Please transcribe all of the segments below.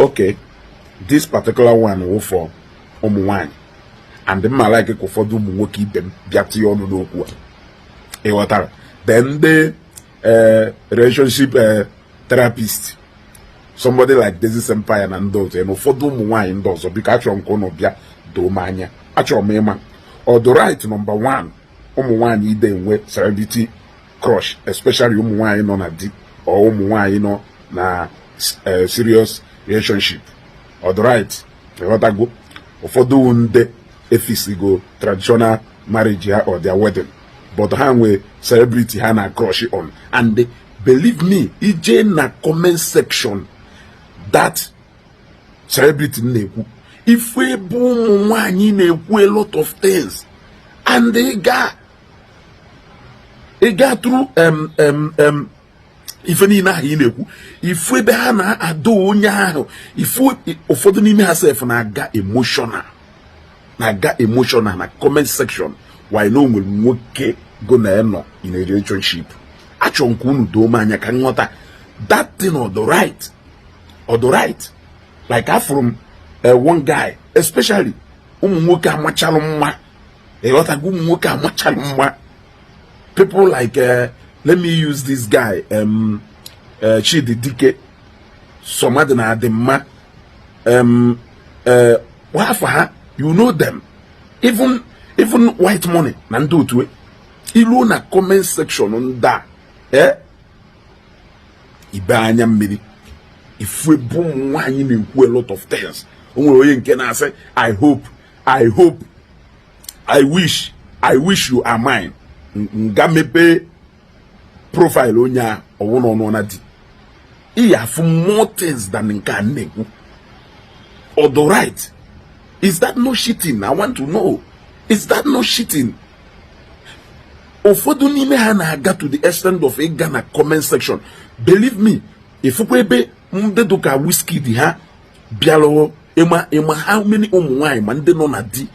okay, this particular one will for one, and the like it for do work them get you on the water. Then the relationship therapist, somebody like this empire and those, you know, for do wine those or because you're going to do mania, actual mema, or the right number one, one you then with celebrity crush, especially wine on a deep or wine, you know, na serious relationship. Or the right, what I go, or for doing the go traditional marriage or their wedding. But hand we celebrity hana crush it on. And they, believe me, EJ na comment section that celebrity neku. If we boom one in a lot of things, and they got through if any na hineku, if we be hana ado nya, if we ofodo ni me herself na ga emotional, na comment section. Why no will nwoke go na eno in a relationship? Achon kunu do manya kan ngota that thing or the right, like I from one guy, especially nwoke amachalo mma, nwoke amachalo mma. People like let me use this guy Chidi Dike, somebody na adema, what for her? You know them, even white money nando to ilu na comment section on that ibanya mmiri if we boom one in a lot of things. I say I hope I wish you are mine. Ngamepe profile onya or one on di. He have more things than nka. Or the right. Is that no cheating? I want to know. Is that no cheating? Ofodu ni me hana got to the extent of a Ghana comment section. Believe me, if we be doka whiskey di ha bialo ema how many wine mande no na di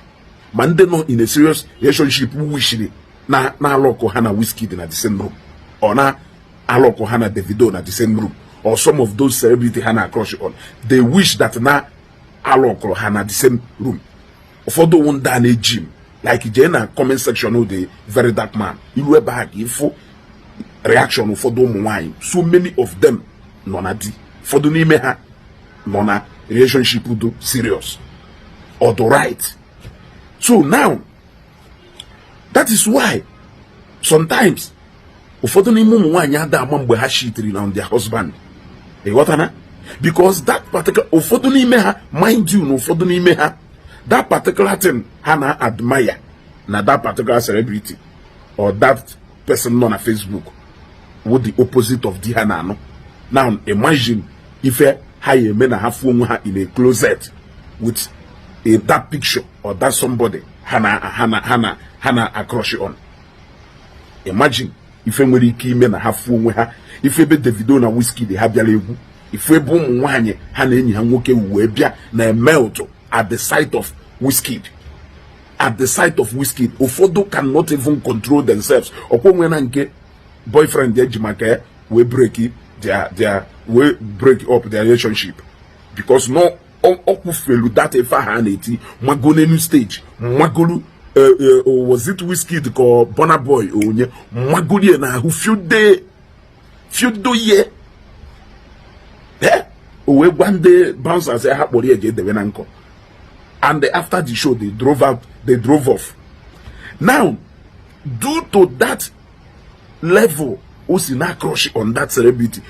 mande no in a serious relationship wish na aloko hana whiskey na the same room, or na aloko hana Davido na the same room, or some of those celebrity hana crush on. They wish that na aloko hana the same room. For the one down a gym, like Jena comment section of the very dark man, you were back info reaction for the wine. So many of them nona di for the name ha nona relationship do serious or the right. So now that is why sometimes for the name wine yada mambo ha shitting on their husband. What na? Because that particular for the name ha, mind you, no for the name ha. That particular thing hana admire na that particular celebrity or that person on a Facebook with the opposite of the hana no. Now imagine if a high men have in a closet with that picture or that somebody hana a crush on. Imagine if a very key men have if a bit Davido na whiskey they have yalewu, if we boom wanye hana any hangoke webia na melt at the sight of whiskey. At the sight of whiskey, Ofodo cannot even control themselves. Upon when I get boyfriend there, Jimake, we break it, we break up their relationship. Because no okpu felu that efa haneti magolenu stage. Magolu was it whiskey called Bonner Boy onye magoli na who few do ye. We one day bounce and say habori eje de wenanko. And after the show, they drove off. Now, due to that level, Osina crush on that celebrity,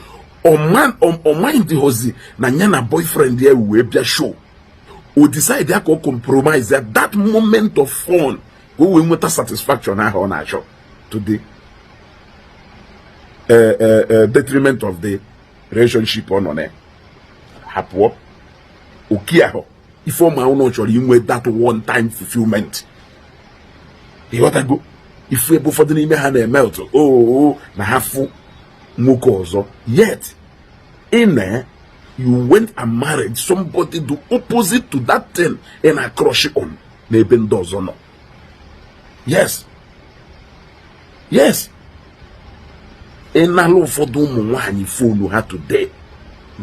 or mind the hosi, na nyana boyfriend there will be a show. We decide they can compromise that moment of fun. We will with satisfaction on our show to the detriment of the relationship on it. Hapo, ukiaho. If my own actually with that one-time fulfillment, you want to go. If we before the name had a melt, na hafu mukozo. Yet, in there, you went and married somebody do opposite to that thing and I crush it on. Neben does or no. Yes. And now for do one phone you had today,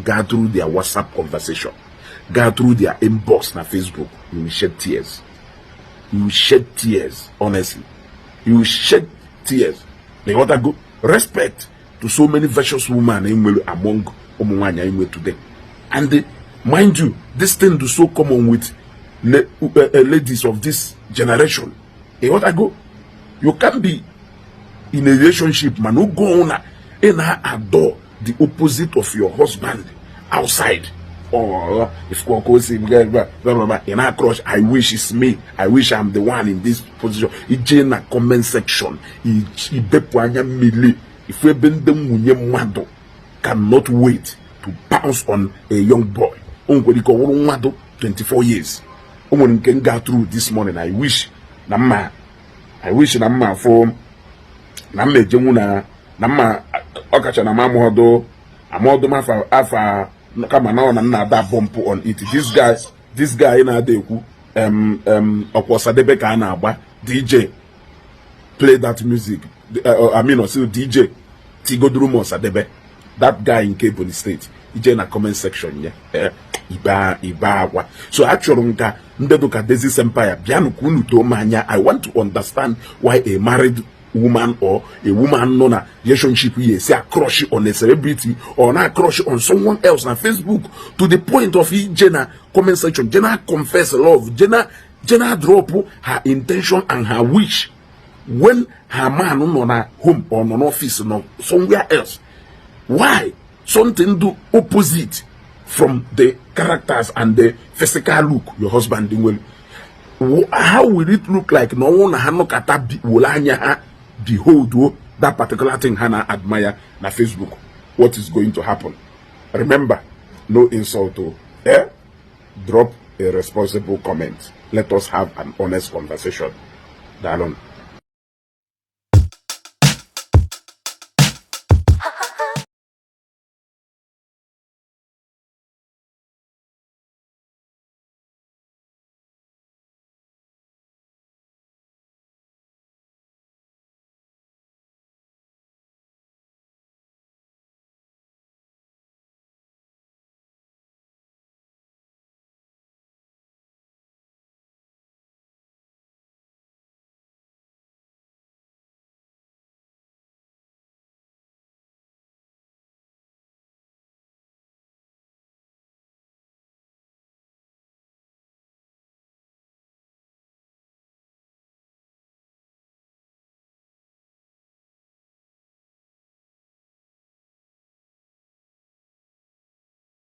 go through their WhatsApp conversation. go through their inbox na Facebook, you will shed tears. You will shed tears, honestly. You will shed tears. They want to go respect to so many virtuous women among Omenala today. And mind you, this thing is so common with ladies of this generation. They want to go. You can't be in a relationship, man, who go on and adore the opposite of your husband outside. Or if in our crush, I wish it's me. I wish I'm the one in this position. It's in a comment section. If we been the cannot wait to pounce on a young boy. 24 years. Can go through this morning. I wish Nama for Nama Jemuna Nama Okacha Nama Modo Amodo Afa come now and that bump on it. This guy in Adeku Okwasadebe Kanaba DJ play that music. I mean also DJ Tigodrumo Sadebe. That guy in Cape State. He's in a comment section, yeah. Iba. So actually, this empire, I want to understand why a married woman or a woman non relationship here say a crush on a celebrity or not crush on someone else on Facebook to the point of Jenna comment section. Jenna confess love. Jenna drop her intention and her wish when her man on her home or on office or somewhere else. Why? Something do opposite from the characters and the physical look your husband will. How will it look like no one hanokata will behold that particular thing Hannah admire na Facebook? What is going to happen? Remember, no insult to drop a responsible comment. Let us have an honest conversation. Darling.